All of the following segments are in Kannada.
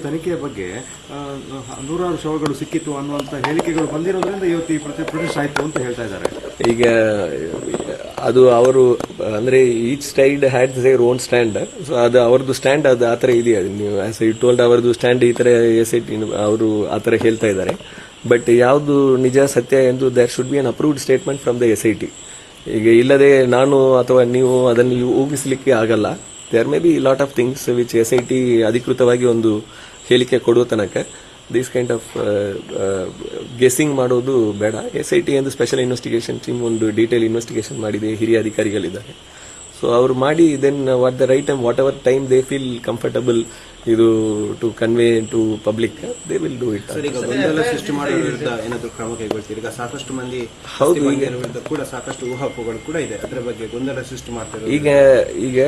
ತನಿಖೆಯ ಬಗ್ಗೆ ನೂರಾರು ಶವಗಳು ಸಿಕ್ಕಿತು ಅನ್ನುವಂತ ಹೇಳಿಕೆಗಳು ಬಂದಿರೋದ್ರಿಂದ ಇವತ್ತು ಈ ಪ್ರೊಟೆಸ್ಟ್ ಆಯ್ತು ಅಂತ ಹೇಳ್ತಾ ಇದ್ದಾರೆ. ಈಗ ಅದು ಅವರು ಅಂದ್ರೆ each side had their own stand. So ಅದು ಅವ್ರದ್ದು ಸ್ಟ್ಯಾಂಡ್ ಅದು ಆತರ ಇದೆಯಾ, ನೀವು ಆಸ್ ಯು ಟೋಲ್ಡ್ ಅವ್ರದ್ದು ಸ್ಟ್ಯಾಂಡ್ ಈ ತರ SIT ಅವರು ಆತರ ಹೇಳ್ತಾ ಇದ್ದಾರೆ. ಬಟ್ ಯಾವುದು ನಿಜ ಸತ್ಯ ಎಂದು there should be an approved statement from the SIT. ಈಗ ಇಲ್ಲದೆ ನಾನು ಅಥವಾ ನೀವು ಅದನ್ನು ಊಹಿಸಲಿಕ್ಕೆ ಆಗಲ್ಲ. There may be lot of things which SIT ಅಧಿಕೃತವಾಗಿ ಒಂದು ಹೇಳಿಕೆ ಕೊಡುವ ತನಕ ದಿಸ್ ಕೈಂಡ್ ಆಫ್ ಗೆಸ್ಸಿಂಗ್ ಮಾಡೋದು ಬೇಡ. SIT ಎಂದು ಸ್ಪೆಷಲ್ ಇನ್ವೆಸ್ಟಿಗೇಷನ್ ಟೀಮ್ ಒಂದು ಡೀಟೇಲ್ ಇನ್ವೆಸ್ಟಿಗೇಷನ್ ಮಾಡಿದೆ, ಹಿರಿಯ ಅಧಿಕಾರಿಗಳಿದ್ದಾರೆ. ಸೊ ಅವರು ಮಾಡಿ then what the right time, whatever time they feel comfortable ಇದು to convey to public, they will do it. ಗೊಂದಲ ಸೃಷ್ಟಿ ಮಾಡುವ ವಿರುದ್ಧ ಏನಾದರೂ ಕ್ರಮ ಕೈಗೊಳ್ತೀರಿ? ಈಗ ಸಾಕಷ್ಟು ಮಂದಿ ಹೌದು, ವಿರುದ್ಧ ಕೂಡ ಸಾಕಷ್ಟು ಊಹಾಪೋಹಗಳು ಕೂಡ ಇದೆ, ಅದರ ಬಗ್ಗೆ ಗೊಂದಲ ಸೃಷ್ಟಿ ಮಾಡ್ತಾರೆ. ಈಗ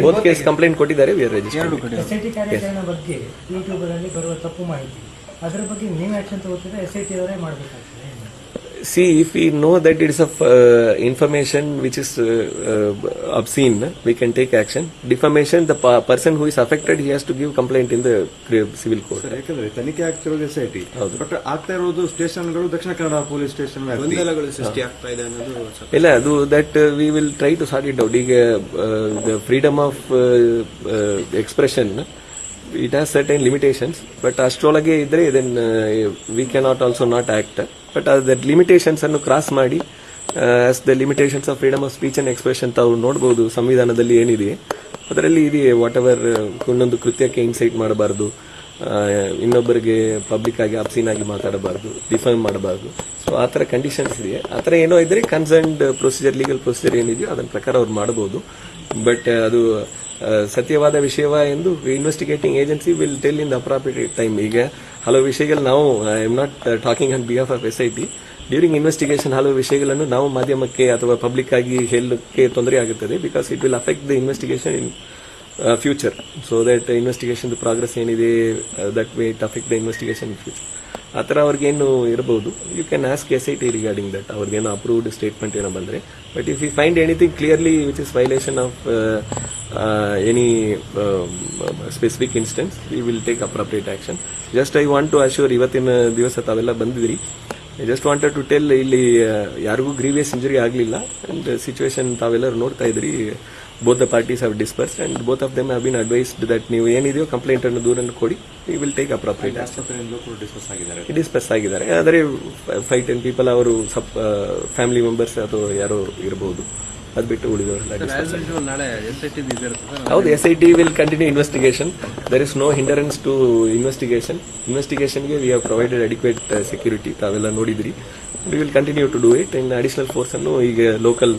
ಬೋತ್ ಕೇಸ್ ಕಂಪ್ಲೇಂಟ್ ಕೊಟ್ಟಿದ್ದಾರೆ. SIT ಕಾರ್ಯಾಚರಣೆ ಬಗ್ಗೆ ಯೂಟ್ಯೂಬ್ ಅಲ್ಲಿ ಬರುವ ತಪ್ಪು ಮಾಹಿತಿ, ಅದರ ಬಗ್ಗೆ ನೀವು ಆಕ್ಷನ್ ತಗೋತಿದ್ರೆ SIT ಅವರೇ ಮಾಡಬೇಕಾಗ್ತದೆ. See, if we know that it is of information which is obscene, we can take action. Defamation, the person who is affected, he has to give complaint in the civil court. ಯಾಕಂದ್ರೆ ತನಿಖೆ ಆಗ್ತಿರೋದು SIT, ಬಟ್ ಆಗ್ತಾ ಇರೋದು ಸ್ಟೇಷನ್ಗಳು ದಕ್ಷಿಣ ಕನ್ನಡ ಪೊಲೀಸ್ ಸ್ಟೇಷನ್. ಗೊಂದಲಗಳು ಸೃಷ್ಟಿ ಆಗ್ತಾ ಇದೆ ಅನ್ನೋದು ಇಲ್ಲ, ಅದು that we will try to sort it out. ಈಗ the freedom of expression, it has certain limitations, but ಅಷ್ಟರೊಳಗೆ ಇದ್ರೆ then we cannot also not act. But that limitations ಅನ್ನು ಕ್ರಾಸ್ ಮಾಡಿ as the limitations of freedom of speech and expression ತಾವು ನೋಡಬಹುದು ಸಂವಿಧಾನದಲ್ಲಿ ಏನಿದೆ ಅದರಲ್ಲಿ ಇದೆ. ವಾಟ್ ಎವರ್ ಒಂದೊಂದು ಕೃತ್ಯಕ್ಕೆ ಇನ್ಸೈಟ್ ಮಾಡಬಾರದು, ಇನ್ನೊಬ್ಬರಿಗೆ ಪಬ್ಲಿಕ್ ಆಗಿ ಅಬ್ಸೀನ್ ಆಗಿ ಮಾತಾಡಬಾರದು, ಡಿಫೈಮ್ ಮಾಡಬಾರದು. ಸೊ ಆ ತರ ಕಂಡೀಷನ್ಸ್ ಇದೆ. ಆ ತರ ಏನೋ ಇದ್ರೆ ಕನ್ಸರ್ನ್ಡ್ ಪ್ರೊಸೀಜರ್, ಲೀಗಲ್ ಪ್ರೊಸೀಜರ್ ಏನಿದೆಯೋ ಅದನ್ನ ಪ್ರಕಾರ ಅವ್ರು ಮಾಡಬಹುದು. ಬಟ್ ಅದು ಸತ್ಯವಾದ ವಿಷಯವ ಎಂದು investigating agency will tell in the appropriate time. ಈಗ ಹಲವು ವಿಷಯಗಳು ನಾವು, I am not talking on behalf of SIT, during investigation ಹಲವು ವಿಷಯಗಳನ್ನು ನಾವು ಮಾಧ್ಯಮಕ್ಕೆ ಅಥವಾ ಪಬ್ಲಿಕ್ ಆಗಿ ಹೇಳಕ್ಕೆ ತೊಂದರೆ ಆಗುತ್ತದೆ. Because it will affect the investigation in future. So that investigation progress ಏನಿದೆ that way it affect the investigation in future. ಆ ಥರ ಅವ್ರಿಗೇನು ಇರಬಹುದು. You can ask SIT regarding that, ಅವ್ರಿಗೇನೋ ಅಪ್ರೂವ್ಡ್ ಸ್ಟೇಟ್ಮೆಂಟ್ ಏನೋ ಬಂದರೆ. But if you find anything clearly which is violation of any specific instance, we will take appropriate action. Just I want to assure, ಇವತ್ತಿನ ದಿವಸ ತಾವೆಲ್ಲ ಬಂದಿದ್ರಿ, I just wanted to tell, ಇಲ್ಲಿ ಯಾರಿಗೂ ಗ್ರೀವಿಯಸ್ ಇಂಜುರಿ ಆಗಲಿಲ್ಲ. ಅಂಡ್ ಸಿಚುವೇಶನ್ ತಾವೆಲ್ಲರೂ ನೋಡ್ತಾ ಇದ್ರಿ. both the parties have dispersed and both of them have been advised that ನೀವು ಏನಿದೆಯೋ ಕಂಪ್ಲೇಂಟ್ ಅನ್ನು ದೂರನ್ನು ಕೊಡಿ, we will take appropriate action. Disperse ಆಗಿದ್ದಾರೆ. ಆದರೆ 5-10 ಪೀಪಲ್ ಅವರು ಫ್ಯಾಮಿಲಿ ಮೆಂಬರ್ಸ್ ಅಥವಾ ಯಾರೋ ಇರಬಹುದು, ಅದು ಬಿಟ್ಟು ಉಳಿದವರೆಲ್ಲ. ಹೌದು, SIT will continue investigation. There is no hindrance to investigation. ಇನ್ವೆಸ್ಟಿಗೇಷನ್ಗೆ we have provided adequate security, ತಾವೆಲ್ಲ ನೋಡಿದ್ರಿ. We will continue to do it. In additional force ಅನ್ನು ಈಗ ಲೋಕಲ್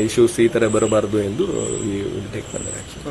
ಇಶ್ಯೂಸ್ ಈ ತರ ಬರಬಾರದು ಎಂದು we will take further action.